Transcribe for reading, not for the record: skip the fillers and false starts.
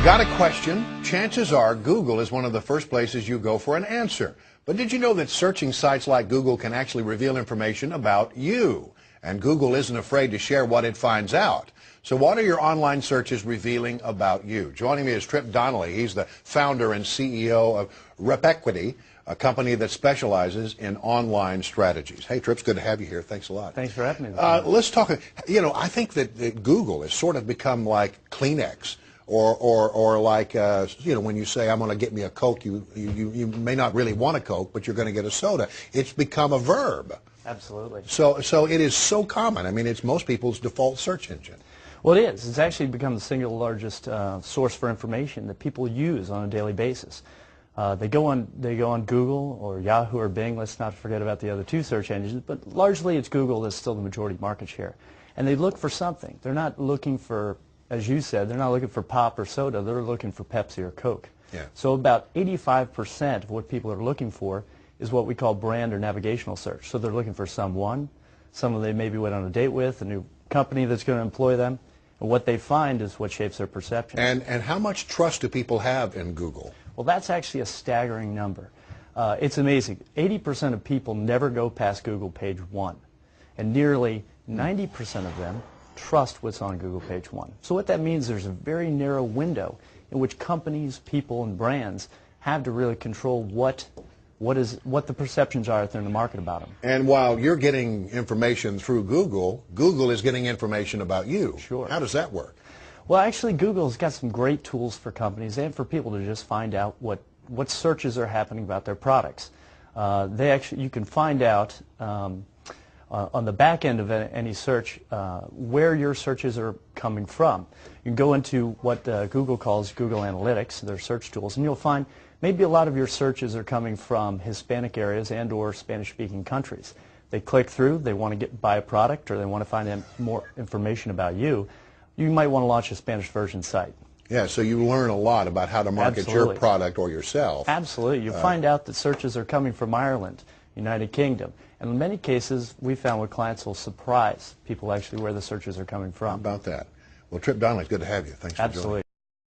Got a question? Chances are Google is one of the first places you go for an answer. But did you know that searching sites like Google can actually reveal information about you? And Google isn't afraid to share what it finds out. So what are your online searches revealing about you? Joining me is Trip Donnelly. He's the founder and CEO of Repequity, a company that specializes in online strategies. Hey, Trip, it's good to have you here. Thanks a lot. Thanks for having me. Let's talk. You know, I think that Google has sort of become like Kleenex. Or like, you know, when you say, I'm going to get me a Coke, you may not really want a Coke, but you're going to get a soda. It's become a verb. Absolutely. So it is so common. I mean, it's most people's default search engine. Well, it is. It's actually become the single largest source for information that people use on a daily basis. They go on Google or Yahoo or Bing. Let's not forget about the other two search engines, but largely it's Google that's still the majority market share. And they look for something. They're not looking for, as you said, they're not looking for pop or soda, they're looking for Pepsi or Coke. Yeah. So about 85% of what people are looking for is what we call brand or navigational search. So they're looking for someone they maybe went on a date with, a new company that's going to employ them, and what they find is what shapes their perception. And how much trust do people have in Google? Well, that's actually a staggering number. It's amazing. 80% of people never go past Google page 1, and nearly 90% of them trust what's on Google page 1. So what that means, there's a very narrow window in which companies, people, and brands have to really control what the perceptions are out there in the market about them. And while you're getting information through Google, Google is getting information about you. Sure. How does that work? Well, actually, Google's got some great tools for companies and for people to just find out what searches are happening about their products. You can find out on the back end of any search where your searches are coming from. You can go into what Google calls Google Analytics, their search tools, and you'll find maybe a lot of your searches are coming from Hispanic areas and or Spanish-speaking countries. They click through, they want to buy a product, or they want to find more information about you. You might want to launch a Spanish version site. Yeah, so you learn a lot about how to market Absolutely. your product or yourself. Absolutely. You find out that searches are coming from Ireland, United Kingdom. And in many cases, we found with clients will surprise people actually where the searches are coming from. How about that? Well, Trip Donnelly, it's good to have you. Thanks for joining. Absolutely.